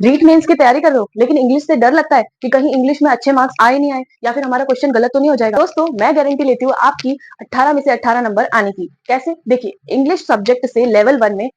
REET mains की तैयारी कर रहे हो लेकिन इंग्लिश से डर लगता है कि कहीं इंग्लिश में अच्छे मार्क्स आए नहीं आए या फिर हमारा क्वेश्चन गलत तो नहीं हो जाएगा। दोस्तों मैं गारंटी लेती हूँ आपकी 18 में से 18 नंबर आने की। कैसे? देखिए इंग्लिश सब्जेक्ट से लेवल 1 में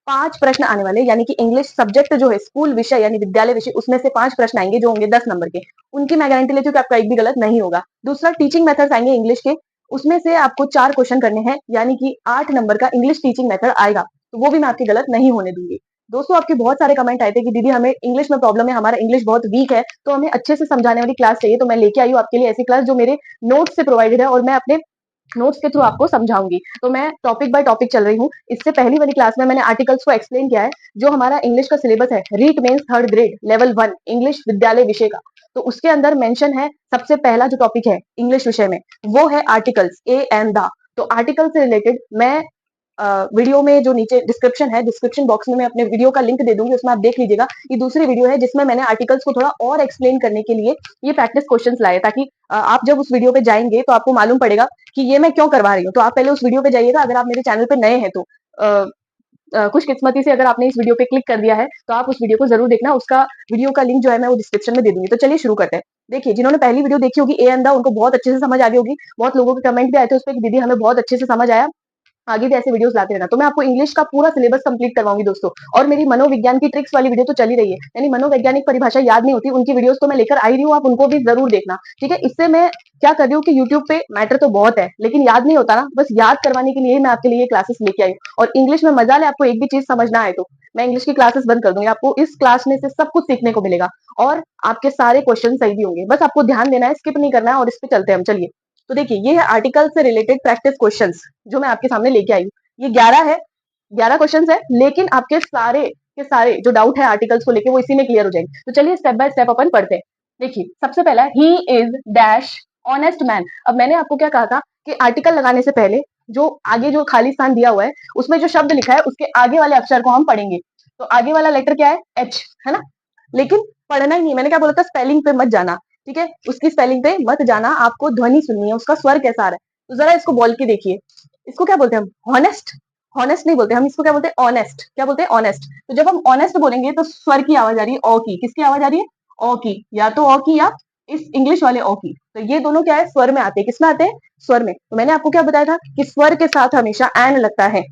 5 प्रश्न आने वाले, यानी कि इंग्लिश सब्जेक्ट जो है स्कूल विषय यानी विद्यालय विषय, उसमें से 5 प्रश्न आएंगे जो होंगे 10 नंबर के। उनकी मैं गारंटी लेती हूँ कि आपका एक भी गलत नहीं होगा। दूसरा, टीचिंग मेथड्स आएंगे इंग्लिश के, उसमें से आपको 4 क्वेश्चन करने हैं, यानी कि 8 नंबर का इंग्लिश टीचिंग मेथड आएगा, तो वो भी मैं आपकी गलत नहीं होने दूंगी। दोस्तों आपके बहुत सारे कमेंट आए थे कि दीदी हमें इंग्लिश में प्रॉब्लम है, हमारा इंग्लिश बहुत वीक है, तो हमें अच्छे से समझाने वाली क्लास चाहिए। तो मैं लेके आई हूँ आपके लिए ऐसी क्लास जो मेरे नोट्स से प्रोवाइडेड है और मैं अपने नोट्स के थ्रू आपको समझाऊंगी। तो मैं टॉपिक बाय टॉपिक चल रही हूँ। इससे पहली वाली क्लास में मैंने आर्टिकल्स को एक्सप्लेन किया है। जो हमारा इंग्लिश का सिलेबस है, REET mains third grade level 1 English विद्यालय विषय का, तो उसके अंदर मेंशन है सबसे पहला जो टॉपिक है इंग्लिश विषय में, वो है आर्टिकल्स, ए एंड द। तो आर्टिकल से रिलेटेड मैं वीडियो में जो नीचे डिस्क्रिप्शन है, डिस्क्रिप्शन बॉक्स में मैं अपने वीडियो का लिंक दे दूंगी, उसमें आप देख लीजिएगा। ये दूसरी वीडियो है जिसमें मैंने आर्टिकल्स को थोड़ा और एक्सप्लेन करने के लिए ये प्रैक्टिस क्वेश्चंस लाए, ताकि आप जब उस वीडियो पे जाएंगे तो आपको मालूम पड़ेगा कि ये मैं क्यों करवा रही हूँ। तो आप पहले उस वीडियो पे जाइएगा, अगर आप मेरे चैनल पे नए हैं तो कुछ किस्मती से अगर आपने इस वीडियो पे क्लिक कर दिया है तो आप उस वीडियो को जरूर देखना। उसका वीडियो का लिंक जो है मैं वो डिस्क्रिप्शन में दे दूंगी। तो चलिए शुरू करते हैं। देखिए जिन्होंने पहली वीडियो देखी होगी ए एंड द, उनको बहुत अच्छे से समझ आ गई होगी। बहुत लोगों के कमेंट भी आए थे उस पर कि दीदी हमें बहुत अच्छे से समझ आया, आगे भी ऐसे वीडियोस लाते रहना। तो मैं आपको इंग्लिश का पूरा सिलेबस कंप्लीट करवाऊंगी दोस्तों। और मेरी मनोविज्ञान की ट्रिक्स वाली वीडियो तो चली रही है, यानी मनोवैज्ञानिक परिभाषा याद नहीं होती, उनकी वीडियोस तो मैं लेकर आई रही हूँ, आप उनको भी जरूर देखना। ठीक है, इससे मैं क्या कर रही हूँ कि यूट्यूब पे मैटर तो बहुत है लेकिन याद नहीं होता ना, बस याद करवाने के लिए ही मैं आपके लिए क्लासेस लेके आई हूँ। और इंग्लिश में मजा ले, आपको एक भी चीज समझ ना आए तो मैं इंग्लिश की क्लासेस बंद कर दूंगी। आपको इस क्लास में से सब कुछ सीखने को मिलेगा और आपके सारे क्वेश्चन सही भी होंगे। बस आपको ध्यान देना है, स्किप नहीं करना है। और इस पे चलते हैं हम। चलिए, तो देखिए ये है आर्टिकल से रिलेटेड प्रैक्टिस क्वेश्चंस जो मैं आपके सामने लेके आई हूँ। ये 11 है, 11 क्वेश्चंस है, लेकिन आपके सारे के सारे जो डाउट है आर्टिकल्स को लेके वो इसी में क्लियर हो जाएंगे। तो चलिए स्टेप बाय स्टेप अपन पढ़ते हैं। देखिए सबसे पहला, he is dash honest man. अब मैंने आपको क्या कहा था कि आर्टिकल लगाने से पहले जो आगे जो खाली स्थान दिया हुआ है उसमें जो शब्द लिखा है उसके आगे वाले अक्षर को हम पढ़ेंगे। तो आगे वाला लेटर क्या है? एच, है ना। लेकिन पढ़ना ही नहीं, मैंने क्या बोला था, स्पेलिंग पे मत जाना। ठीक है, उसकी स्पेलिंग पे मत जाना, आपको ध्वनि सुननी है, उसका स्वर कैसा आ रहा है। तो जरा इसको बोल के देखिए। इसको क्या बोलते हैं हम? हॉनेस्ट। हॉनेस्ट नहीं बोलते हम, इसको क्या बोलते हैं? ऑनेस्ट। क्या बोलते हैं? ऑनेस्ट। तो जब हम ऑनेस्ट बोलेंगे तो स्वर की आवाज आ रही है ओ की। किसकी आवाज आ रही है? ओ की। या तो ओ की या इस इंग्लिश वाले ओ की। तो ये दोनों क्या है? स्वर में आते हैं। किसमें आते हैं? स्वर में। तो मैंने आपको क्या बताया था कि स्वर के साथ हमेशा एन लगता है।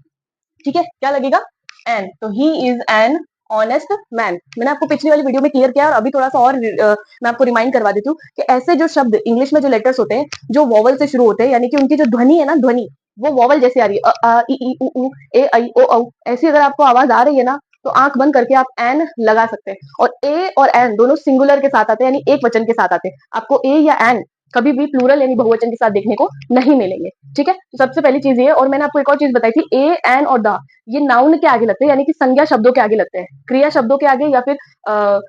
ठीक है, क्या लगेगा? एन। तो ही इज एन ऑनेस्ट मैन। मैंने आपको पिछली वाली वीडियो में क्लियर किया और अभी थोड़ा सा और मैं आपको रिमाइंड करवा देती हूँ कि ऐसे जो शब्द इंग्लिश में जो लेटर्स होते हैं जो वॉवल से शुरू होते हैं, यानी कि उनकी जो ध्वनि है ना, ध्वनि वो वॉवल जैसे आ रही है, अ आ इ ई उ ऊ ए आई ओ औ, ऐसी अगर आपको आवाज आ रही है ना, तो आंख बंद करके आप एन लगा सकते हैं। और ए और एन दोनों सिंगुलर के साथ आते हैं, यानी एक वचन के साथ आते हैं। आपको ए या एन कभी भी प्लूरल यानी बहुवचन के साथ देखने को नहीं मिलेंगे। ठीक है, तो सबसे पहली चीज ये है। और मैंने आपको एक और चीज बताई थी, ए एन और द, ये नाउन के आगे लगते हैं, यानी कि संज्ञा शब्दों के आगे लगते हैं। क्रिया शब्दों के आगे या फिर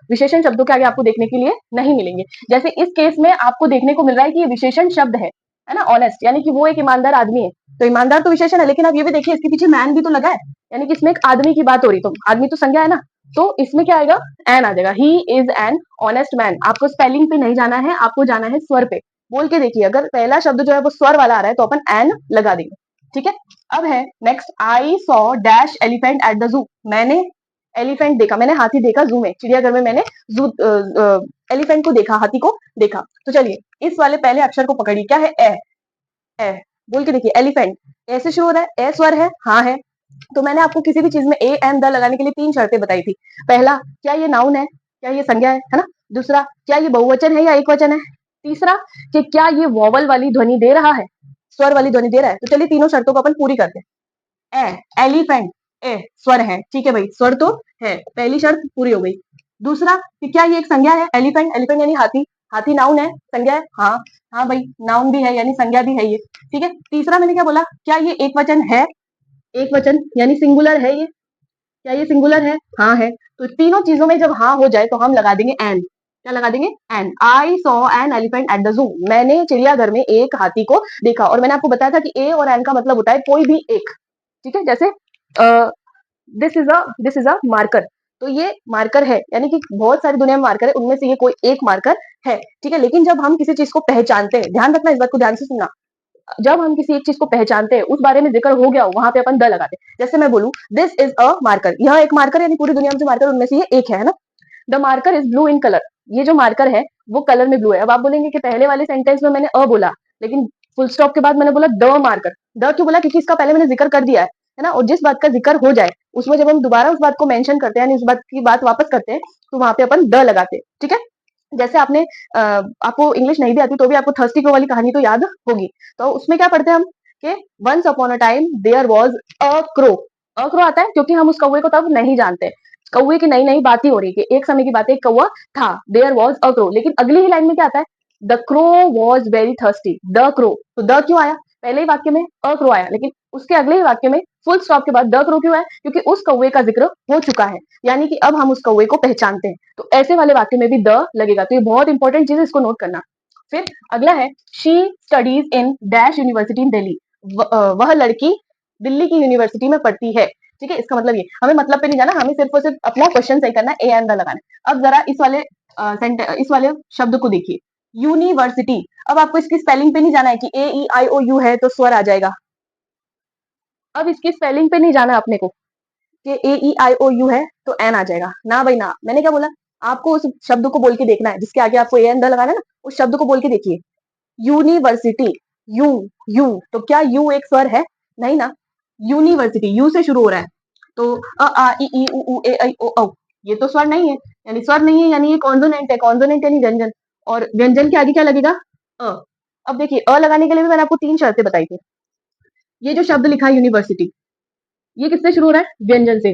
विशेषण शब्दों के आगे आपको देखने के लिए नहीं मिलेंगे। जैसे इस केस में आपको देखने को मिल रहा है कि ये विशेषण शब्द है ना, ऑनेस्ट, यानी कि वो एक ईमानदार आदमी है। तो ईमानदार तो विशेषण है, लेकिन आप ये भी देखिए इसके पीछे मैन भी तो लगा है, यानी कि इसमें एक आदमी की बात हो रही, तो आदमी तो संज्ञा है ना, तो इसमें क्या आएगा? एन आ जाएगा। ही इज एन ऑनेस्ट मैन। आपको स्पेलिंग पे नहीं जाना है, आपको जाना है स्वर पे। बोल के देखिए, अगर पहला शब्द जो है वो स्वर वाला आ रहा है तो अपन एन लगा देंगे। ठीक है, अब है next, I saw dash elephant at the zoo. मैंने एलिफेंट देखा, मैंने हाथी देखा जू में, चिड़ियाघर में मैंने जू एलिफेंट को देखा, हाथी को देखा। तो चलिए इस वाले पहले अक्षर को पकड़िए, क्या है? ए। ए बोल के देखिए, एलिफेंट ऐसे शुरू हो रहा है, ए स्वर है, हाँ है। तो मैंने आपको किसी भी चीज में ए एंड द लगाने के लिए 3 शर्तें बताई थी। पहला, क्या ये नाउन है, क्या ये संज्ञा है ना। दूसरा, क्या ये बहुवचन है या एक वचन है। तीसरा, कि क्या ये वॉवल वाली ध्वनि दे रहा है, स्वर वाली ध्वनि दे रहा है। तो चलिए तीनों शर्तों को अपन पूरी करते हैं। ए एलिफेंट, ए स्वर है, ठीक है भाई, स्वर तो है, पहली शर्त पूरी हो गई। दूसरा, कि क्या ये एक संज्ञा है, एलिफेंट, एलिफेंट यानी हाथी, हाथी नाउन है, संज्ञा है, हाँ हाँ भाई, नाउन भी है यानी संज्ञा भी है ये। ठीक है, तीसरा मैंने क्या बोला, क्या ये एक वचन है, एक वचन यानी सिंगुलर है ये, क्या ये सिंगुलर है, हाँ है। तो तीनों चीजों में जब हाँ हो जाए तो हम लगा देंगे एन। क्या लगा देंगे? An. I saw an elephant at the zoo. मैंने चिड़ियाघर में एक हाथी को देखा। और मैंने आपको बताया था कि ए और एन का मतलब होता है कोई भी एक। ठीक है, जैसे दिस इज अ मार्कर। तो ये मार्कर है, यानी कि बहुत सारी दुनिया में मार्कर है, उनमें से ये कोई एक मार्कर है। ठीक है, लेकिन जब हम किसी चीज को पहचानते हैं, ध्यान रखना, इस बात को ध्यान से सुनना, जब हम किसी एक चीज को पहचानते हैं, उस बारे में जिक्र हो गया हो, वहां पे अपन द लगाते हैं। जैसे मैं बोलूं दिस इज अ मार्कर, यह एक मार्कर, यानी पूरी दुनिया में जो मार्कर उनमें से ये एक है ना। The marker is blue in colour, ये जो मार्कर है वो कलर में ब्लू है। अब आप बोलेंगे कि पहले वाले सेंटेंस में मैंने अ बोला, लेकिन फुल स्टॉप के बाद मैंने बोला द मार्कर। द क्यों बोला? क्योंकि इसका पहले मैंने जिक्र कर दिया है ना। और जिस बात का जिक्र हो जाए उसमें जब हम दोबारा उस बात को मेंशन करते हैं, यानी उस बात की बात वापस करते हैं, तो वहां पे अपन द लगाते हैं। ठीक है, जैसे आपको इंग्लिश नहीं भी आती तो भी आपको थर्स्टी क्रो वाली कहानी तो याद होगी। तो उसमें क्या पढ़ते हैं हम कि once upon a time there was a crow. A crow आता है क्योंकि हम उस कौवे को तब नहीं जानते, कौवे की नई नई बात ही हो रही है कि एक समय की बात है, एक कौवा था, देयर वाज अ क्रो। लेकिन अगली ही लाइन में क्या आता है? The crow was very thirsty, the crow. तो द क्यों आया? पहले ही वाक्य में अ क्रो आया, लेकिन उसके अगले ही वाक्य में फुल स्टॉप के बाद द क्रो क्यों आया? क्योंकि उस कौवे का जिक्र हो चुका है, यानी कि अब हम उस कौवे को पहचानते हैं। तो ऐसे वाले वाक्य में भी द लगेगा। तो ये बहुत इंपॉर्टेंट चीज है, इसको नोट करना। फिर अगला है she studies in dash university in Delhi. वह लड़की दिल्ली की यूनिवर्सिटी में पढ़ती है। ठीक है, इसका मतलब ये, हमें मतलब पे नहीं जाना, हमें सिर्फ और सिर्फ अपना क्वेश्चन सही करना है, ए एंड द लगाना है। अब जरा इस वाले शब्द को देखिए, यूनिवर्सिटी। अब आपको इसकी स्पेलिंग पे नहीं जाना है कि ए ई आई ओ यू है तो स्वर आ जाएगा। अब इसकी स्पेलिंग पे नहीं जाना अपने को कि ए ई आई ओ यू है तो एन आ जाएगा, ना भाई ना। मैंने क्या बोला? आपको उस शब्द को बोल के देखना है जिसके आगे आपको ए एन द लगाना है ना, उस शब्द को बोल के देखिए। यूनिवर्सिटी, यू, यू तो क्या यू एक स्वर है? नहीं ना। यूनिवर्सिटी यू से शुरू हो रहा है, तो अ आ इ ई उ ऊ ए ऐ ओ औ, ये तो स्वर नहीं है, यानी स्वर नहीं है, यानी ये कॉन्सोनेंट है। कॉन्सोनेंट यानी व्यंजन, और व्यंजन के आगे क्या लगेगा? अ। अब देखिए, अ लगाने के लिए भी मैंने आपको 3 शर्तें बताई थी। ये जो शब्द लिखा है यूनिवर्सिटी, ये किससे शुरू हो रहा है? व्यंजन से,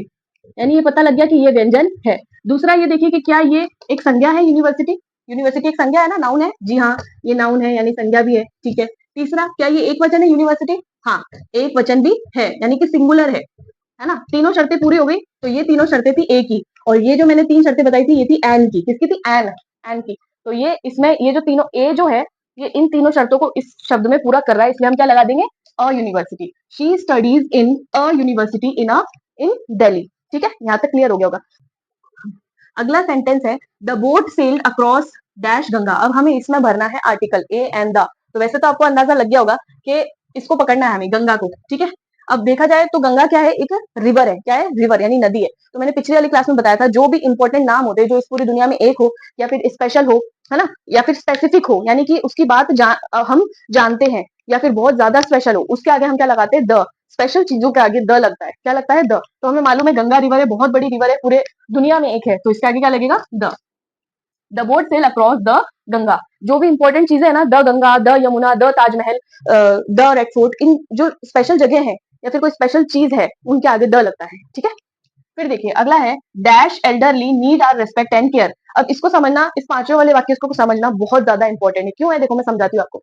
यानी ये पता लग गया कि ये व्यंजन है। दूसरा ये देखिए कि क्या ये एक संज्ञा है? यूनिवर्सिटी, यूनिवर्सिटी एक संज्ञा है ना, नाउन है? जी हाँ, ये नाउन है, यानी संज्ञा भी है। ठीक है। तीसरा, क्या ये एक वचन है यूनिवर्सिटी? हाँ, एक वचन भी है, यानी कि सिंगुलर है ना। तीनों शर्तें पूरी हो गई, तो ये तीनों शर्तें थी ए की, और ये जो मैंने 3 शर्तें बताई थी ये थी एन की। किसकी थी? एन, एन की। तो ये इसमें ये जो तीनों ए जो है, ये इन तीनों शर्तों को इस शब्द में पूरा कर रहा है, इसलिए हम क्या लगा देंगे? A university. She studies in a university in Delhi. ठीक है, यहाँ तक क्लियर हो गया होगा। अगला सेंटेंस है the boat sailed across dash Ganga. अब हमें इसमें भरना है आर्टिकल ए एंड द। तो वैसे तो आपको अंदाजा लग गया होगा कि इसको पकड़ना है हमें, गंगा को। ठीक है, अब देखा जाए तो गंगा क्या है? एक रिवर है। क्या है? रिवर, यानी नदी है। तो मैंने पिछली वाली क्लास में बताया था, जो भी इंपॉर्टेंट नाम होते हैं जो इस पूरी दुनिया में एक हो, या फिर स्पेशल हो, है ना, या फिर स्पेसिफिक हो, यानी कि उसकी बात हम जानते हैं, या फिर बहुत ज्यादा स्पेशल हो, उसके आगे हम क्या लगाते हैं? द। स्पेशल चीजों के आगे द लगता है। क्या लगता है? द। तो हमें मालूम है गंगा रिवर है, बहुत बड़ी रिवर है, पूरे दुनिया में एक है, तो इसके आगे क्या लगेगा? The. The boat sail across the Ganga. जो भी इंपॉर्टेंट चीजें है ना, the Ganga, the Yamuna, the Taj Mahal, the red fort, इन जो स्पेशल जगह है या फिर कोई स्पेशल चीज है, उनके आगे द लगता है। ठीक है। फिर देखिए अगला है dash elderly need our respect and care. अब इसको समझना, इस पांचवें वाले वाक्य को समझना बहुत ज्यादा इंपॉर्टेंट है। क्यों है? देखो मैं समझाती हूँ आपको।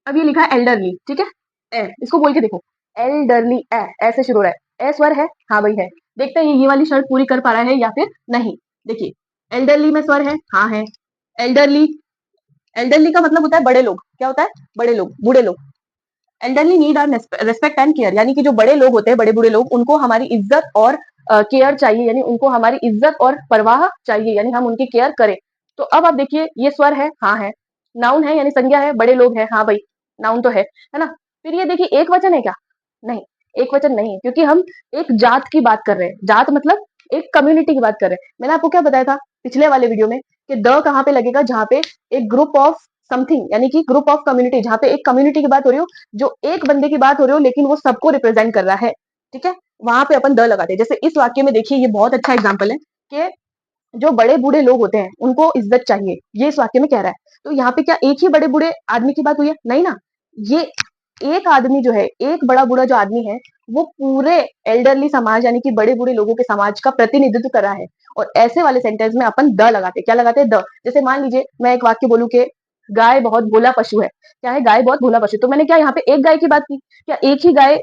अब ये लिखा है एल्डरली, ठीक है, ए, इसको बोल के देखो, एल्डरली, ए, ऐसे शुरू हो रहा है, ए स्वर है, हाँ भाई है। देखते हैं ये वाली शर्त पूरी कर पा रहा है या फिर नहीं। देखिए, एल्डरली में स्वर है, हाँ है। एल्डरली, एल्डरली का मतलब होता है बड़े लोग। क्या होता है? बड़े लोग, बूढ़े लोग। Elderly need our respect and care, यानी कि जो बड़े लोग होते हैं, बड़े बूढ़े लोग, उनको हमारी इज्जत और केयर चाहिए, यानी उनको हमारी इज्जत और परवाह चाहिए, यानी हम उनकी केयर करें। तो अब आप देखिए, ये स्वर है, हाँ है। नाउन है, यानी संज्ञा है, बड़े लोग है, हाँ भाई, नाउन तो है ना। फिर ये देखिए, एक वचन है क्या? नहीं, एक वचन नहीं है, क्योंकि हम एक जात की बात कर रहे हैं। जात मतलब एक कम्युनिटी की बात कर रहे हैं। मैंने आपको क्या बताया था पिछले वाले वीडियो में कि द कहाँ पे लगेगा? जहाँ पे एक ग्रुप ऑफ समथिंग, यानी कि ग्रुप ऑफ कम्युनिटी, जहाँ पे एक कम्युनिटी की बात हो रही हो, जो एक बंदे की बात हो रही हो, लेकिन वो सबको रिप्रेजेंट कर रहा है। ठीक है, वहां पे अपन द लगाते हैं। जैसे इस वाक्य में देखिए, ये बहुत अच्छा एग्जाम्पल है कि जो बड़े बूढ़े लोग होते हैं उनको इज्जत चाहिए, ये इस वाक्य में कह रहा है। तो यहाँ पे क्या एक ही बड़े बूढ़े आदमी की बात हुई है? नहीं ना। ये एक आदमी जो है, एक बड़ा बूढ़ा जो आदमी है, वो पूरे एल्डरली समाज, यानी कि बड़े बूढ़े लोगों के समाज का प्रतिनिधित्व कर रहा है। और ऐसे वाले सेंटेंस में अपन द लगाते हैं। क्या लगाते हैं? द। जैसे मान लीजिए मैं एक वाक्य बोलूं कि गाय बहुत भोला पशु है। क्या है? गाय बहुत भोला पशु। तो मैंने क्या यहाँ पे एक गाय की बात की? क्या एक ही गाय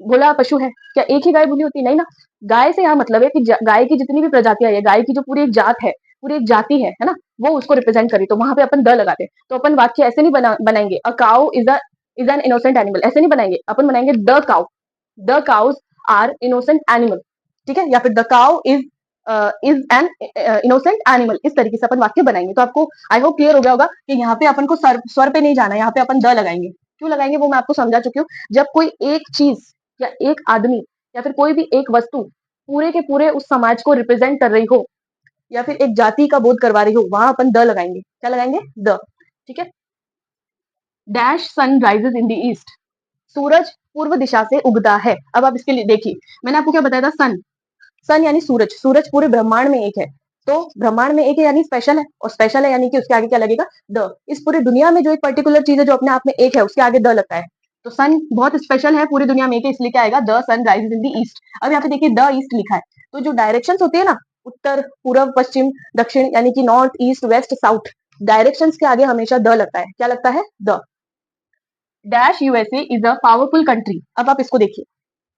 भोला पशु है? क्या एक ही गाय भोली होती? नहीं ना। गाय से यहाँ मतलब है कि गाय की जितनी भी प्रजातियां है, गाय की जो पूरी एक जात है, पूरी एक जाति है ना, वो उसको रिप्रेजेंट करी, तो वहां पे अपन द लगाते हैं। तो अपन वाक्य ऐसे नहीं बनाएंगे a cow is an innocent animal, ऐसे नहीं बनाएंगे। अपन बनाएंगे the cow, the cows are innocent animal. ठीक है, या फिर the cow is an innocent animal. इस तरीके से अपन वाक्य बनाएंगे। तो आपको आई होप क्लियर हो गया होगा कि यहाँ पे अपन को स्वर पे नहीं जाना है, यहाँ पे अपन द लगाएंगे। क्यों लगाएंगे वो मैं आपको समझा चुकी हूँ। जब कोई एक चीज या एक आदमी या फिर कोई भी एक वस्तु पूरे के पूरे उस समाज को रिप्रेजेंट कर रही हो, या फिर एक जाति का बोध करवा रही हो, वहां अपन द लगाएंगे। क्या लगाएंगे? द। ठीक है। Dash sun rises in the east, सूरज पूर्व दिशा से उगता है। अब आप इसके लिए देखिए, मैंने आपको क्या बताया था? सन। सन यानी सूरज, सूरज पूरे ब्रह्मांड में एक है, तो ब्रह्मांड में एक है यानी स्पेशल है, और स्पेशल है यानी कि उसके आगे क्या लगेगा? द। इस पूरी दुनिया में जो एक पर्टिकुलर चीज है जो अपने आप में एक है, उसके आगे द लगता है। तो सन बहुत स्पेशल है, पूरी दुनिया में एक है, इसलिए क्या आएगा? The sun rises in the east. अब यहाँ पे देखिए द ईस्ट लिखा है, तो जो डायरेक्शन होती है ना, उत्तर पूर्व पश्चिम दक्षिण, यानी कि north east west south, directions के आगे हमेशा द लगता है। क्या लगता है? The. Dash USA is a powerful country. अब आप इसको देखिए,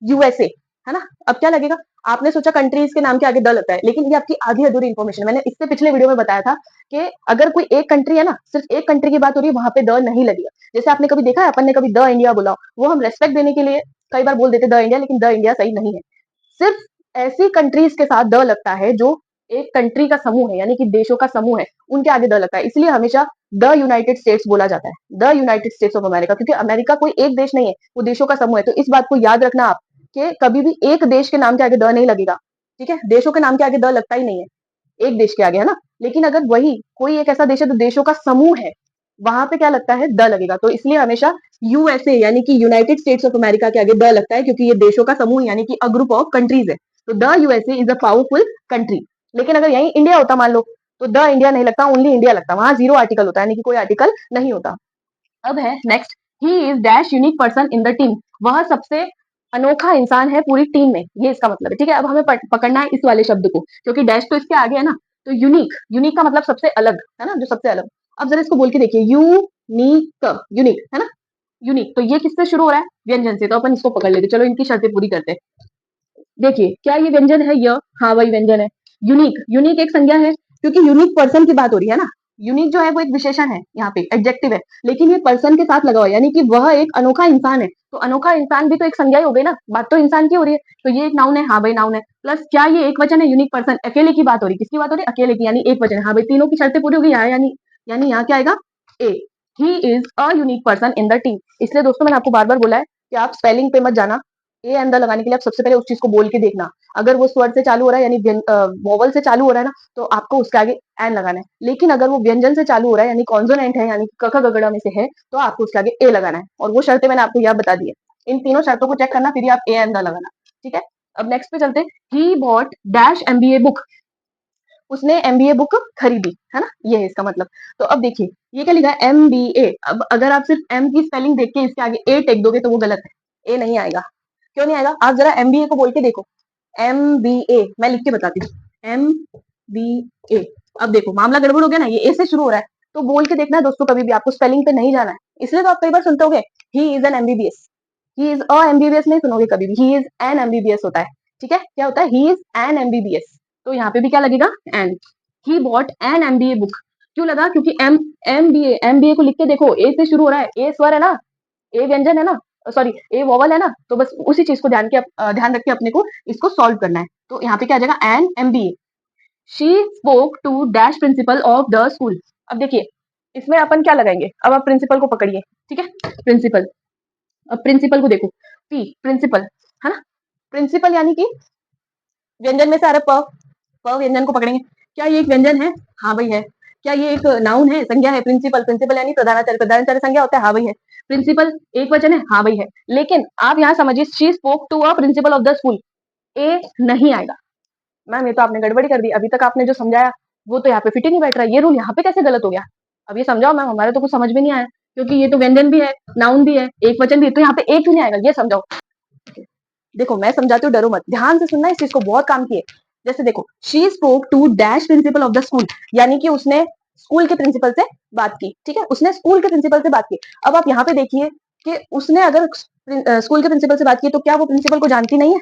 यूएसए, है ना? अब क्या लगेगा? आपने सोचा कंट्रीज के नाम के आगे द लगता है, लेकिन ये आपकी आधी अधूरी इन्फॉर्मेशन। मैंने इससे पिछले वीडियो में बताया था कि अगर कोई एक कंट्री है ना, सिर्फ एक कंट्री की बात हो रही है, वहां पे द नहीं लगेगा। जैसे आपने कभी देखा है, अपन ने कभी द इंडिया बोला, वो हम रेस्पेक्ट देने के लिए कई बार बोल देते द इंडिया, लेकिन द इंडिया सही नहीं है। सिर्फ ऐसी कंट्रीज के साथ द लगता है जो एक कंट्री का समूह है, यानी कि देशों का समूह है, उनके आगे द लगता है। इसलिए हमेशा द यूनाइटेड स्टेट्स बोला जाता है, the United States of America, क्योंकि अमेरिका कोई एक देश नहीं है, वो देशों का समूह है। तो इस बात को याद रखना आप, कि कभी भी एक देश के नाम के आगे द नहीं लगेगा। ठीक है, देशों के नाम के आगे द लगता ही नहीं है, एक देश के आगे, है ना? लेकिन अगर वही कोई एक ऐसा देश है तो देशों का समूह है, वहां पे क्या लगता है? द लगेगा। तो इसलिए हमेशा यूएसए यानी कि यूनाइटेड स्टेट्स ऑफ अमेरिका के आगे द लगता है, क्योंकि ये देशों का समूह यानी कि अ ग्रुप ऑफ कंट्रीज है। तो the USA is a powerful country. लेकिन अगर यही इंडिया होता मान लो, तो द इंडिया नहीं लगता, ओनली इंडिया लगता, वहां जीरो आर्टिकल होता है, यानी कि कोई आर्टिकल नहीं होता। अब है next, he is dash unique person in the team, वह सबसे अनोखा इंसान है पूरी टीम में, ये इसका मतलब है। ठीक है, अब हमें पकड़ना है इस वाले शब्द को, क्योंकि डैश तो इसके आगे है ना। तो यूनिक, यूनिक का मतलब सबसे अलग, है ना? जो सबसे अलग। अब जरा इसको बोल के देखिए, यूनिक, यूनिक, है ना? यूनिक, तो ये किससे शुरू हो रहा है? व्यंजन से, तो अपन इसको पकड़ लेते, चलो इनकी शर्तें पूरी करते हैं। देखिए, क्या ये व्यंजन है? य, हाँ वही व्यंजन है। यूनिक, यूनिक एक संज्ञा है, क्योंकि यूनिक पर्सन की बात हो रही है ना। यूनिक जो है वो एक विशेषण है, यहाँ पे एडजेक्टिव है, लेकिन ये पर्सन के साथ लगा हुआ है, यानी कि वह एक अनोखा इंसान है। तो अनोखा इंसान भी तो एक संज्ञा ही हो गई ना, बात तो इंसान की हो रही है, तो ये एक नाउन है, हाँ भाई नाउन है। प्लस क्या ये एक वचन है? यूनिक पर्सन, अकेले की बात हो रही है, किसकी बात हो रही है? अकेले की, यानी एक वचन है। हाँ भाई, तीनों की शर्तें पूरी होगी यहाँ, यानी यानी यहाँ क्या आएगा? A. He is a unique person in the team. इसलिए दोस्तों मैंने आपको बार बार बोला है कि आप स्पेलिंग पे मत जाना, ए अंदर लगाने के लिए आप सबसे पहले उस चीज को बोल के देखना। अगर वो स्वर से चालू हो रहा है, यानी वोवल से चालू हो रहा है ना, तो आपको उसके आगे एन लगाना है। लेकिन अगर वो व्यंजन से चालू हो रहा है, यानी कॉन्सोनेंट है, यानी क ख ग घ में से है, तो आपको उसके आगे ए लगाना है। और वो शर्तें मैंने आपको यहाँ बता दी है, इन तीनों शर्तों को चेक करना, फिर ही आप ए अंदर लगाना। ठीक है, अब नेक्स्ट पे चलते हैं। He bought dash MBA book, उसने एमबीए बुक खरीदी, है ना? ये है इसका मतलब। तो अब देखिए, ये क्या लिखा है? एमबीए। अब अगर आप सिर्फ एम की स्पेलिंग देख के इसके आगे ए टेक दोगे तो वो गलत है, ए नहीं आएगा। क्यों नहीं आएगा? आप जरा एमबीए को बोल के देखो, एमबीए, मैं लिख के बताती हूँ, एमबीए। अब देखो मामला गड़बड़ हो गया ना, ये ए से शुरू हो रहा है, तो बोल के देखना है दोस्तों, कभी भी आपको स्पेलिंग पे नहीं जाना है। इसलिए तो आप कई बार सुनते होगे, ही is an MBBS, he is a MBBS नहीं सुनोगे कभी भी, ही इज एन एमबीबीएस होता है। ठीक है, क्या होता है? He is an MBBS. तो यहाँ पे भी क्या लगेगा? An. He bought an MBA book. क्यों लगा? क्योंकि एम, एमबीए, एमबीए को लिख के देखो, ए से शुरू हो रहा है, ए स्वर है ना, ए व्यंजन है ना, सॉरी ए वोवल है ना, तो बस उसी चीज को ध्यान रख के अपने को इसको सॉल्व करना है। तो यहाँ पे क्या आ जाएगा? An MBA. She spoke to dash principal of the school. अब देखिए, इसमें अपन क्या लगाएंगे? अब आप प्रिंसिपल को पकड़िए। ठीक है, प्रिंसिपल। अब प्रिंसिपल को देखो, पी प्रिंसिपल, है ना? प्रिंसिपल यानी कि व्यंजन में से आ रहा है प, प व्यंजन को पकड़ेंगे। क्या ये एक व्यंजन है? हाँ भाई है। क्या ये एक नाउन है, संज्ञा है? प्रिंसिपल, प्रिंसिपल यानी प्रधानाचार्य, प्रधानाचार्य संज्ञा होता है, हाँ भाई है। प्रिंसिपल एक वचन है, हाँ भाई है। लेकिन आप यहाँ समझिए, she spoke to a principal of the school, a नहीं आएगा। मैम ये तो आपने गड़बड़ी कर दी, अभी तक आपने जो समझाया वो तो यहाँ पे फिट ही नहीं बैठ रहा, ये रूल यहाँ पे कैसे गलत हो गया? अब ये समझाओ मैम, हमारे तो कुछ समझ में नहीं आया, क्योंकि ये तो व्यंजन भी है, नाउन भी है, एक वचन भी है, तो यहाँ पे एक क्यों नहीं आएगा? ये समझाओ। देखो मैं समझाती हूँ, डरो मत, ध्यान से सुनना, इस चीज को बहुत काम किए। जैसे देखो, she spoke to dash principal of the school, यानी कि उसने स्कूल के प्रिंसिपल से बात की। ठीक है, उसने स्कूल के प्रिंसिपल से बात की। अब आप यहाँ पे देखिए कि उसने अगर स्कूल के प्रिंसिपल से बात की, तो क्या वो प्रिंसिपल को जानती नहीं है?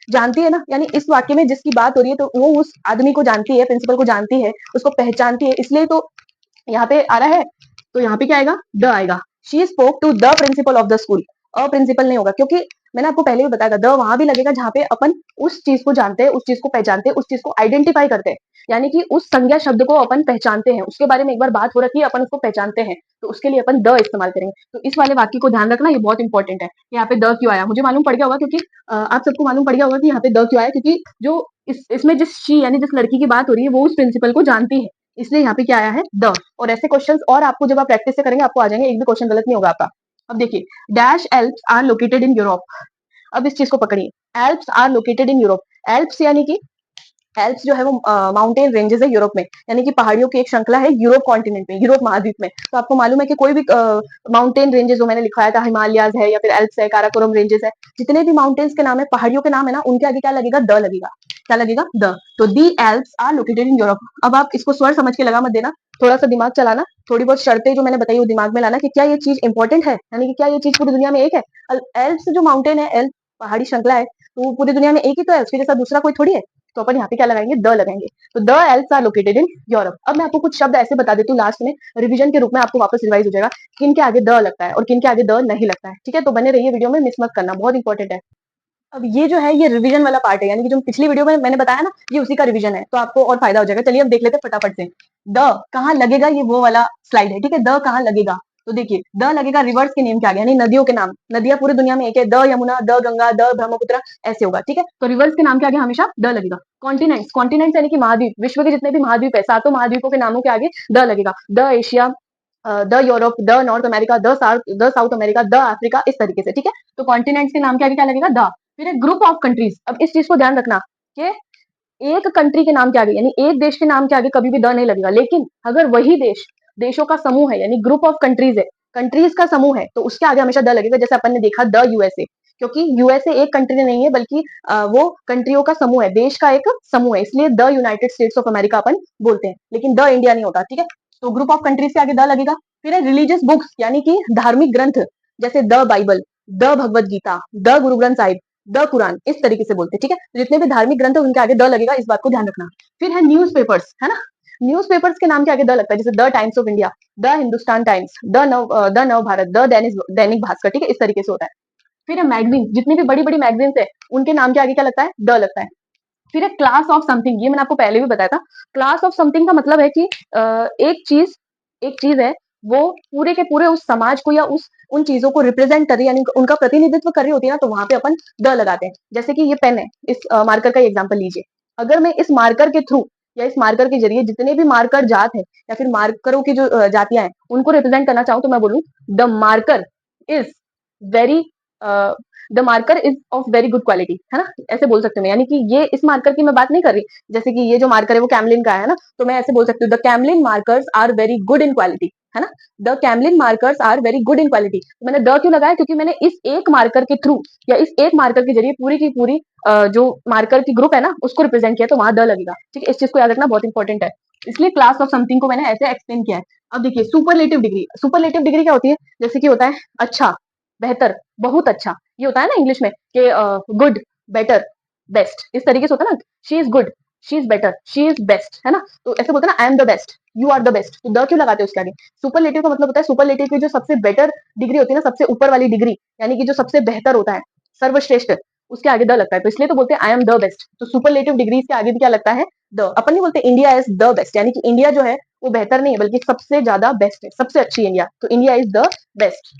जानती है ना, यानी इस वाक्य में जिसकी बात हो रही है, तो वो उस आदमी को जानती है, प्रिंसिपल को जानती है, उसको पहचानती है, इसलिए तो यहाँ पे आ रहा है। तो यहाँ पे क्या आएगा? द आएगा। She spoke to the principal of the school, a principal नहीं होगा, क्योंकि मैंने आपको पहले भी बताया था, द वहां भी लगेगा जहां पे अपन उस चीज को जानते हैं, उस चीज को पहचानते हैं, उस चीज को आइडेंटिफाई करते हैं, यानी कि उस संज्ञा शब्द को अपन पहचानते हैं, उसके बारे में एक बार बात हो रखी है, अपन उसको पहचानते हैं, तो उसके लिए अपन द इस्तेमाल करेंगे। तो इस वाले वाक्य को ध्यान रखना, ये बहुत इंपॉर्टेंट है। यहाँ पे द क्यों आया? मुझे मालूम पड़ गया होगा, क्योंकि आप सबको मालूम पड़ गया होगा कि यहाँ पे द क्यों आया, क्योंकि जो इसमें जिस शी यानी जिस लड़की की बात हो रही है वो उस प्रिंसिपल को जानती है, इसलिए यहाँ पे क्या आया है द। और ऐसे क्वेश्चंस और आपको जब आप प्रैक्टिस से करेंगे आपको आ जाएंगे, एक भी क्वेश्चन गलत नहीं होगा आपका। अब देखिए, dash Alps are located in Europe. अब इस चीज को पकड़िए, Alps are located in Europe. Alps यानी कि एल्प्स जो है वो माउंटेन रेंजेस है यूरोप में, यानी कि पहाड़ियों की एक श्रृंखला है यूरोप कॉन्टिनेंट में, यूरोप महाद्वीप में। तो आपको मालूम है कि कोई भी माउंटेन रेंजेस जो मैंने लिखवाया था, हिमालयाज है या फिर एल्प्स है, काराकोरम रेंजेस है, जितने भी माउंटेन्स के नाम है, पहाड़ियों के नाम है ना, उनके आगे क्या लगेगा, द लगेगा। क्या लगेगा, द। तो the Alps are located in Europe. अब आप इसको स्वर समझ के लगा मत देना, थोड़ा सा दिमाग चलाना, थोड़ी बहुत शर्तें जो मैंने बताई वो दिमाग में लाना कि क्या ये चीज इंपॉर्टेंट है, यानी कि क्या ये चीज पूरी दुनिया में एक है। एल्प्स जो माउंटेन है, एल्प पहाड़ी श्रृंखला है, तो वो पूरी दुनिया में एक ही तो है, उसके जैसा दूसरा कोई थोड़ी है। तो अपन यहाँ पे क्या लगाएंगे, द लगाएंगे। तो the Alps are located in Europe. अब मैं आपको कुछ शब्द ऐसे बता देती हूँ लास्ट में, रिवीजन के रूप में आपको वापस रिवाइज हो जाएगा, किन के आगे द लगता है और किन के आगे द नहीं लगता है। ठीक है, तो बने रहिए वीडियो में, मिस मत करना, बहुत इंपॉर्टेंट है। अब ये जो है ये रिवीजन वाला पार्ट है, यानी कि जो पिछली वीडियो में मैंने बताया ना, ये उसी का रिवीजन है, तो आपको और फायदा हो जाएगा। चलिए अब देख लेते हैं फटाफट से। द कहाँ लगेगा, ये वो वाला स्लाइड है। ठीक है, द कहाँ लगेगा, तो देखिए द लगेगा रिवर्स के नेम के आगे, यानी नदियों के नाम। नदियां पूरी दुनिया में एक है, the Yamuna, the Ganga, the Brahmaputra, ऐसे होगा। ठीक है, तो रिवर्स के नाम के आगे हमेशा द लगेगा। कॉन्टिनेंट्स, कॉन्टिनेंट्स यानी कि महाद्वीप, विश्व के जितने भी महाद्वीप है, सातों महाद्वीपों के नामों के आगे द लगेगा। The Asia, the Europe, the north America, the south America, the Africa, इस तरीके से। ठीक है, तो कॉन्टिनेंट्स के नाम के आगे क्या लगेगा, द। फिर एक ग्रुप ऑफ कंट्रीज। अब इस चीज को ध्यान रखना कि एक कंट्री के नाम के आगे, यानी एक देश के नाम के आगे कभी भी द नहीं लगेगा, लेकिन अगर वही देश देशों का समूह है, यानी ग्रुप ऑफ कंट्रीज है, कंट्रीज का समूह है, तो उसके आगे हमेशा द लगेगा। जैसे अपन ने देखा द यूएसए, क्योंकि यूएसए एक कंट्री नहीं है, बल्कि वो कंट्रियों का समूह है, देश का एक समूह है, इसलिए the United States of America अपन बोलते हैं, लेकिन द इंडिया नहीं होता। ठीक है, तो ग्रुप ऑफ कंट्रीज के आगे द लगेगा। फिर है रिलीजियस बुक्स, यानी कि धार्मिक ग्रंथ, जैसे the Bible, the Bhagavad Gita, the Guru Granth Sahib, the Quran, इस तरीके से बोलते हैं। ठीक है, तो जितने भी धार्मिक ग्रंथ है उनके आगे द लगेगा, इस बात को ध्यान रखना। फिर है न्यूज़पेपर्स, है ना, न्यूज़पेपर्स के नाम के आगे द लगता है, जैसे the times of India, the Hindustan times, the नव भारत, द दैनिक भास्कर। ठीक है, इस तरीके से होता है। फिर है मैगजीन, जितनी भी बड़ी बड़ी मैगजीन्स है उनके नाम के आगे क्या लगता है, द लगता है। फिर है क्लास ऑफ समथिंग, ये मैंने आपको पहले भी बताया था। क्लास ऑफ समथिंग का मतलब है कि एक चीज है, वो पूरे के पूरे उस समाज को या उस उन चीजों को रिप्रेजेंट कर रही है, यानी उनका प्रतिनिधित्व कर रही होती है ना, तो वहां पे अपन द लगाते हैं। जैसे कि ये पेन है, इस मार्कर का एग्जाम्पल लीजिए। अगर मैं इस मार्कर के थ्रू या इस मार्कर के जरिए जितने भी मार्कर जात है या फिर मार्करों की जो जातियां हैं उनको रिप्रेजेंट करना चाहूँ, तो मैं बोलूँ the marker is very the marker is of very good quality, है ना, ऐसे बोल सकते हैं। यानी कि ये इस मार्कर की मैं बात नहीं कर रही, जैसे कि ये जो मार्कर है वो कैमलिन का है ना, तो मैं ऐसे बोल सकती हूँ the Camlin markers are very good in quality, है ना, the Camlin markers are very good in quality. मैंने द क्यों लगाया, क्योंकि मैंने इस एक मार्कर के थ्रू या इस एक मार्कर के जरिए पूरी की पूरी जो मार्कर की ग्रुप है ना उसको रिप्रेजेंट किया, तो वहां द लगेगा। ठीक है, इस चीज को याद रखना, बहुत इंपॉर्टेंट है, इसलिए क्लास ऑफ समथिंग को मैंने ऐसे एक्सप्लेन किया है। अब देखिए सुपरलेटिव डिग्री, सुपरलेटिव डिग्री क्या होती है, जैसे कि होता है अच्छा, बेहतर, बहुत अच्छा, ये होता है ना इंग्लिश में कि गुड, बेटर, बेस्ट, इस तरीके से होता है ना, she is good, she is better, she is best, है ना, तो ऐसे बोलते हैं ना, I am the best, you are the best, तो द क्यों लगाते हो उसके आगे। सुपरलेटिव का मतलब होता है, सुपरलेटिव की जो सबसे बेटर डिग्री होती है ना, सबसे ऊपर वाली डिग्री, यानी कि जो सबसे बेहतर होता है, सर्वश्रेष्ठ, उसके आगे द लगता है, तो इसलिए तो बोलते हैं आई एम द बेस्ट। तो सुपरलेटिव डिग्रीज के आगे भी क्या लगता है, द। अपन नहीं बोलते इंडिया इज द बेस्ट, यानी कि इंडिया जो है वो बेहतर नहीं है, बल्कि सबसे ज्यादा बेस्ट है, सबसे अच्छी इंडिया, तो इंडिया इज द बेस्ट।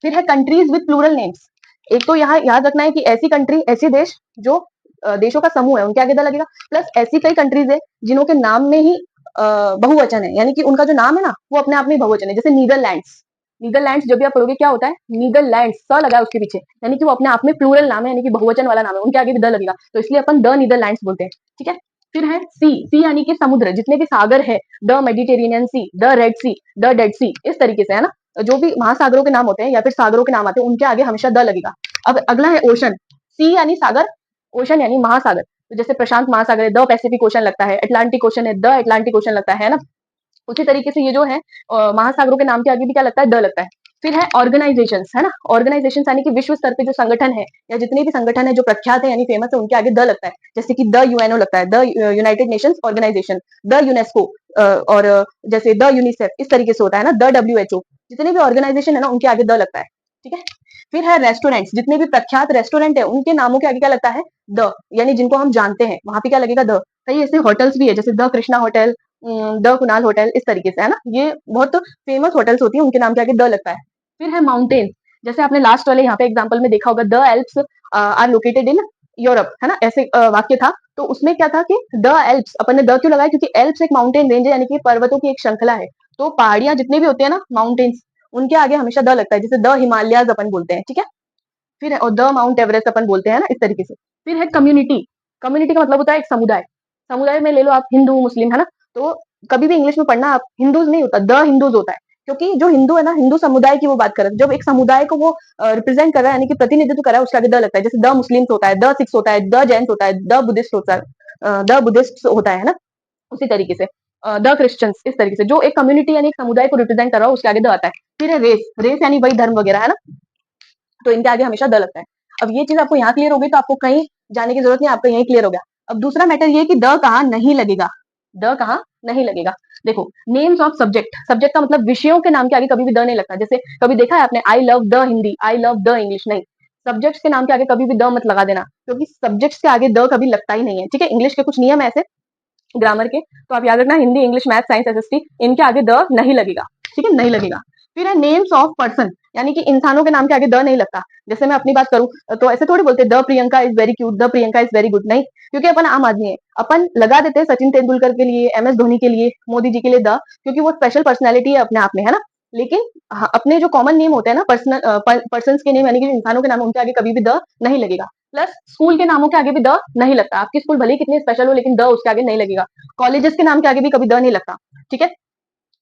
फिर है कंट्रीज विद प्लूरल नेम्स। एक तो यहाँ याद रखना है कि ऐसी कंट्री, ऐसे देश जो देशों का समूह है, उनके आगे द लगेगा। प्लस ऐसी कई कंट्रीज है जिन्हों के नाम में ही बहुवचन है, यानी कि उनका जो नाम है ना वो अपने आप में बहुवचन है, जैसे नीदरलैंड्स। नीदरलैंड्स जब भी आप पढ़ोगे क्या होता है, नीदरलैंड्स स लगा है उसके पीछे, यानी कि वो अपने आप में प्लूरल नाम है, यानी कि बहुवचन वाला नाम है, उनके आगे भी द लगेगा, तो इसलिए अपन द नीदरलैंड्स बोलते हैं। ठीक है, फिर है सी, सी यानी कि समुद्र, जितने भी सागर है, the Mediterranean sea, the red sea, the dead sea, इस तरीके से, है ना, जो भी महासागरों के नाम होते हैं या फिर सागरों के नाम आते हैं उनके आगे हमेशा द लगेगा। अब अगला है ओशन, सी यानी सागर, ओशन यानी महासागर, तो जैसे प्रशांत महासागर है, द पैसिफिक ओशन लगता है, अटलांटिक ओशन है, द अटलांटिक ओशन लगता है ना, उसी तरीके से ये जो है महासागरों के नाम के आगे भी क्या लगता है, द लगता है। फिर है ऑर्गेनाइजेशंस, है ना, ऑर्गेनाइजेशंस यानी कि विश्व स्तर पे जो संगठन है या जितने भी संगठन है जो प्रख्यात है यानी फेमस है, उनके आगे द लगता है, जैसे कि द यूएनओ लगता है, the United Nations Organisation, the UNESCO, और जैसे द यूनिसेफ, इस तरीके से होता है ना, द डब्ल्यूएचओ, जितने भी ऑर्गेनाइजेशन है ना उनके आगे द लगता है। ठीक है, फिर है रेस्टोरेंट्स, जितने भी प्रख्यात रेस्टोरेंट है उनके नामों के आगे क्या लगता है, द, यानी जिनको हम जानते हैं वहां पे क्या लगेगा, द। कई ऐसे होटल्स भी है, जैसे the Krishna hotel, the Kunal hotel, इस तरीके से, है ना, ये बहुत फेमस होटल्स होती है, उनके नाम के आगे द लगता है। फिर है माउंटेन, जैसे आपने लास्ट वाले यहाँ पे एग्जांपल में देखा होगा, the Alps are located in Europe, है ना, ऐसे वाक्य था। तो उसमें क्या था कि द एल्प्स, अपन ने द क्यों लगाया, क्योंकि एल्प्स एक माउंटेन रेंज है, यानी कि पर्वतों की एक श्रृंखला है। तो पहाड़ियां जितनी भी होती है ना, माउंटेन्स, उनके आगे हमेशा द लगता है, जैसे द हिमालयाज अपन बोलते हैं, ठीक है। फिर है और द माउंट एवरेस्ट अपन बोलते हैं ना, इस तरीके से। फिर है कम्युनिटी। कम्युनिटी का मतलब होता है एक समुदाय। समुदाय में ले लो आप हिंदू मुस्लिम, है ना। तो कभी भी इंग्लिश में पढ़ना, आप हिंदूज नहीं होता, द हिंदूज होता है, क्योंकि जो हिंदू है ना, हिंदू समुदाय की वो बात कर रहे हैं। जब एक समुदाय को वो रिप्रेजेंट कर रहा है, यानी कि प्रतिनिधित्व कर रहा है, उसके आगे द लगता है। जैसे द मुस्लिम्स होता है, द सिक्स होता है, द जैन्स होता है, द बुद्धिस्ट होता है, द बुद्धिस्ट होता है ना। उसी तरीके से द क्रिश्चियंस, इस तरीके से जो एक कम्युनिटी यानी एक समुदाय को रिप्रेजेंट कर रहा है, उसके आगे द आता है। फिर है रेस। रेस यानी वही धर्म वगैरह, है ना। तो इनके आगे हमेशा द लगता है। अब ये चीज आपको यहाँ क्लियर होगी, तो आपको कहीं जाने की जरूरत नहीं, आपका यही क्लियर हो गया। अब दूसरा मैटर ये कि द कहाँ नहीं लगेगा। द कहाँ नहीं लगेगा। देखो, नेम्स ऑफ सब्जेक्ट, सब्जेक्ट का मतलब विषयों के नाम के आगे कभी भी द नहीं लगता। जैसे कभी देखा है आपने, I love the Hindi, I love the English, नहीं। सब्जेक्ट्स के नाम के आगे कभी भी द मत लगा देना, क्योंकि सब्जेक्ट्स के आगे द कभी लगता ही नहीं है, ठीक है। इंग्लिश के कुछ नियम है ऐसे ग्रामर के, तो आप याद रखना, Hindi, English, math, science, SST, इनके आगे द नहीं लगेगा, ठीक है, नहीं लगेगा। फिर है नेम्स ऑफ पर्सन, यानी कि इंसानों के नाम के आगे द नहीं लगता। जैसे मैं अपनी बात करूं तो ऐसे थोड़ी बोलते the Priyanka is very cute, the Priyanka is very good, नहीं, क्योंकि अपन आम आदमी है। अपन लगा देते हैं सचिन तेंदुलकर के लिए, एमएस धोनी के लिए, मोदी जी के लिए द, क्योंकि वो स्पेशल पर्सनैलिटी है अपने आप में, है ना। लेकिन हाँ, अपने जो कॉमन नेम होते हैं ना, पर्सनल पर्सन के नेम, यानी कि इंसानों के नाम, उनके आगे कभी भी द नहीं लगेगा। प्लस स्कूल के नामों के आगे भी द नहीं लगता। आपकी स्कूल भले ही कितनी स्पेशल हो, लेकिन द उसके आगे नहीं लगेगा। कॉलेजेस के नाम के आगे भी कभी द नहीं लगता, ठीक है।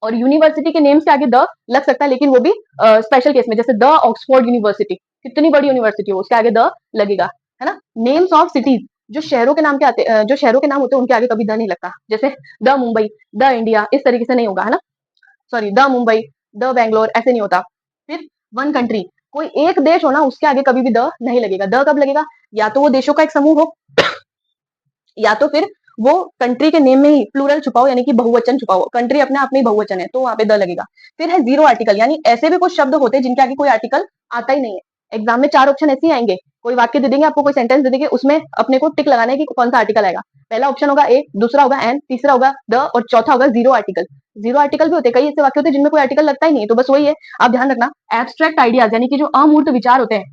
और यूनिवर्सिटी के नेम्स के आगे द लग सकता है, लेकिन वो भी स्पेशल केस में, जैसे द ऑक्सफोर्ड यूनिवर्सिटी, कितनी बड़ी यूनिवर्सिटी हो, उसके आगे द लगेगा, है ना। नेम्स ऑफ सिटीज, जो शहरों के नाम के आते जो शहरों के नाम होते हैं, उनके आगे कभी द नहीं लगता। जैसे द मुंबई, द इंडिया, इस तरीके से नहीं होगा, है ना। Sorry, the Mumbai, the Bangalore, ऐसे नहीं होता। फिर वन कंट्री, कोई एक देश हो ना, उसके आगे कभी भी द नहीं लगेगा। द कब लगेगा, या तो वो देशों का एक समूह हो, या तो फिर वो कंट्री के नेम में ही प्लूरल छुपा हो, यानी कि बहुवचन छुपा हो। कंट्री अपने आप में ही बहुवचन है, तो वहां पे द लगेगा। फिर है जीरो आर्टिकल, यानी ऐसे भी कुछ शब्द होते हैं जिनके आगे कोई आर्टिकल आता ही नहीं है। एग्जाम में 4 ऑप्शन ऐसे ही आएंगे, कोई वाक्य दे देंगे आपको, कोई सेंटेंस दे देंगे, उसमें अपने को टिक लगाना है कि कौन सा आर्टिकल आएगा। पहला ऑप्शन होगा ए, दूसरा होगा एन, तीसरा होगा द, और चौथा होगा जीरो आर्टिकल। जीरो आर्टिकल भी होते हैं, कई ऐसे वाक्य होते हैं जिनमें कोई आर्टिकल लगता ही नहीं है, तो बस वही है, आप ध्यान रखना। एब्स्ट्रैक्ट आइडियाज, यानी कि जो अमूर्त विचार होते हैं,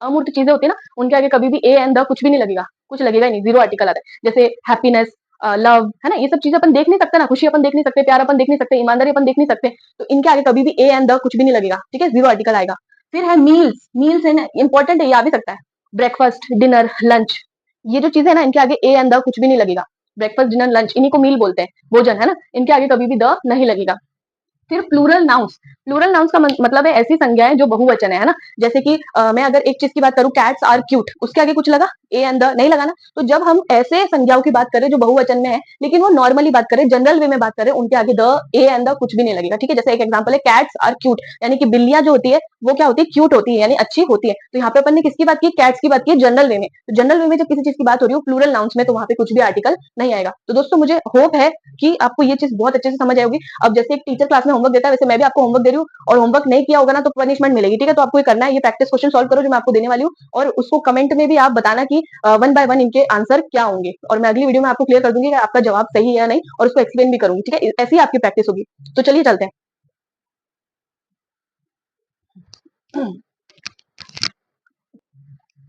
अमूर्त चीजें होती है ना, उनके आगे कभी भी ए एंड द कुछ भी नहीं लगेगा, कुछ लगेगा ही नहीं, जीरो आर्टिकल आता है। जैसे हैप्पीनेस, लव, है ना, ये सब चीजें अपन देख नहीं सकते ना, खुशी अपन देख नहीं सकते, प्यार अपन देख नहीं सकते, ईमानदारी अपन देख नहीं सकते, तो इनके आगे कभी भी ए एंड द कुछ भी नहीं लगेगा, ठीक है, जीरो आर्टिकल आएगा। फिर है मील्स, मील्स है ना, इंपॉर्टेंट है, ये आ भी सकता है। ब्रेकफास्ट, डिनर, लंच, ये जो चीजें है ना, इनके आगे ए एंड द कुछ भी नहीं लगेगा। ब्रेकफास्ट, डिनर, लंच, इन्हीं को मील बोलते हैं, भोजन, है ना, इनके आगे कभी भी द नहीं लगेगा। फिर प्लूरल नाउंस, प्लूरल नाउंस का मतलब है ऐसी संज्ञाएं जो बहुवचन है ना। जैसे कि मैं अगर एक चीज की बात करूं, कैट्स आर क्यूट, उसके आगे कुछ लगा, ए एंड द नहीं लगाना। तो जब हम ऐसे संज्ञाओं की बात करें जो बहुवचन में है, लेकिन वो नॉर्मली बात करें, जनरल वे में बात करें, उनके आगे द, ए एंड द कुछ भी नहीं लगेगा, ठीक है। जैसे एक एग्जांपल है, कैट्स आर क्यूट, यानी कि बिल्लियां जो होती है वो क्या होती है, क्यूट होती है, यानी अच्छी होती है। तो यहाँ पे अपन ने किसकी बात की, कैट्स की बात की, जनरल वे में। तो जनरल वे में जब किसी चीज की बात हो रही हो प्लूरल नाउंस में, तो वहां पे कुछ भी आर्टिकल नहीं आएगा। तो दोस्तों, मुझे होप है कि आपको ये चीज बहुत अच्छे से समझ आई होगी। अब जैसे एक टीचर क्लास में होमवर्क देता है, वैसे मैं भी आपको होमवर्क दे रही हूँ, और होमवर्क नहीं किया होगा ना तो पनिशमेंट मिलेगी, ठीक है। तो आपको ये करना है, ये प्रैक्टिस क्वेश्चन सॉल्व करो जो मैं आपको देने वाली हूँ, और उसको कमेंट में भी आप बताना कि वन बाय वन इनके आंसर क्या होंगे, और मैं अगली वीडियो में आपको क्लियर कर दूंगी कि आपका जवाब सही है या नहीं, और उसको एक्सप्लेन भी करूंगी, ठीक है। ऐसी ही आपकी प्रैक्टिस होगी। तो चलिए चलते हैं।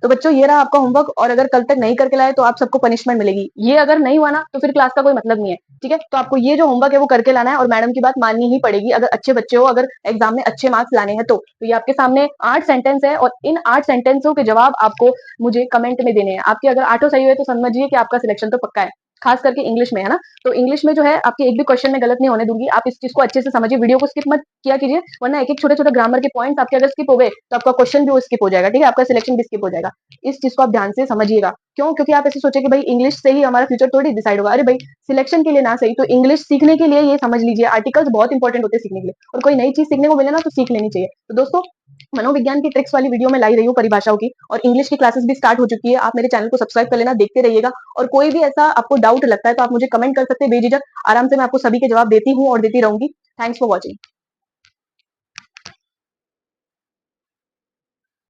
तो बच्चों, ये रहा आपका होमवर्क, और अगर कल तक नहीं करके लाए तो आप सबको पनिशमेंट मिलेगी। ये अगर नहीं हुआ ना, तो फिर क्लास का कोई मतलब नहीं है, ठीक है। तो आपको ये जो होमवर्क है वो करके लाना है, और मैडम की बात माननी ही पड़ेगी, अगर अच्छे बच्चे हो, अगर एग्जाम में अच्छे मार्क्स लाने हैं तो ये आपके सामने 8 सेंटेंस है, और इन 8 सेंटेंसों के जवाब आपको मुझे कमेंट में देने हैं। आपके अगर 8 सही हुए तो समझिए कि आपका सिलेक्शन तो पक्का है, खास करके इंग्लिश में, है ना। तो इंग्लिश में जो है, आपके एक भी क्वेश्चन में गलत नहीं होने दूंगी। आप इस चीज को अच्छे से समझिए, वीडियो को स्किप मत किया कीजिए, वरना एक एक छोटे छोटे ग्रामर के पॉइंट्स आपके अगर स्किप हो गए तो आपका क्वेश्चन भी वो स्किप हो जाएगा, ठीक है, आपका सिलेक्शन भी स्किप हो जाएगा। इस चीज को आप ध्यान से समझिएगा। क्यों? क्योंकि आप ऐसे सोचे कि भाई इंग्लिश से ही हमारा फ्यूचर थोड़ी डिसाइड होगा। अरे भाई, सिलेक्शन के लिए ना सही तो इंग्लिश सीखने के लिए ये समझ लीजिए, आर्टिकल्स बहुत इंपॉर्टेंट होते हैं सीखने के लिए, और कोई नई चीज सीखने को मिले ना तो सीख लेनी चाहिए। तो दोस्तों, मनोविज्ञान की ट्रिक्स वाली वीडियो में लाई रही हूँ परिभाषाओं की, और इंग्लिश की क्लासेस भी स्टार्ट हो चुकी है। आप मेरे चैनल को सब्सक्राइब कर लेना, देखते रहिएगा, और कोई भी ऐसा आपको डाउट लगता है तो आप मुझे कमेंट कर सकते हैं बेझिझक, आराम से मैं आपको सभी के जवाब देती हूँ और देती रहूंगी। Thanks for watching.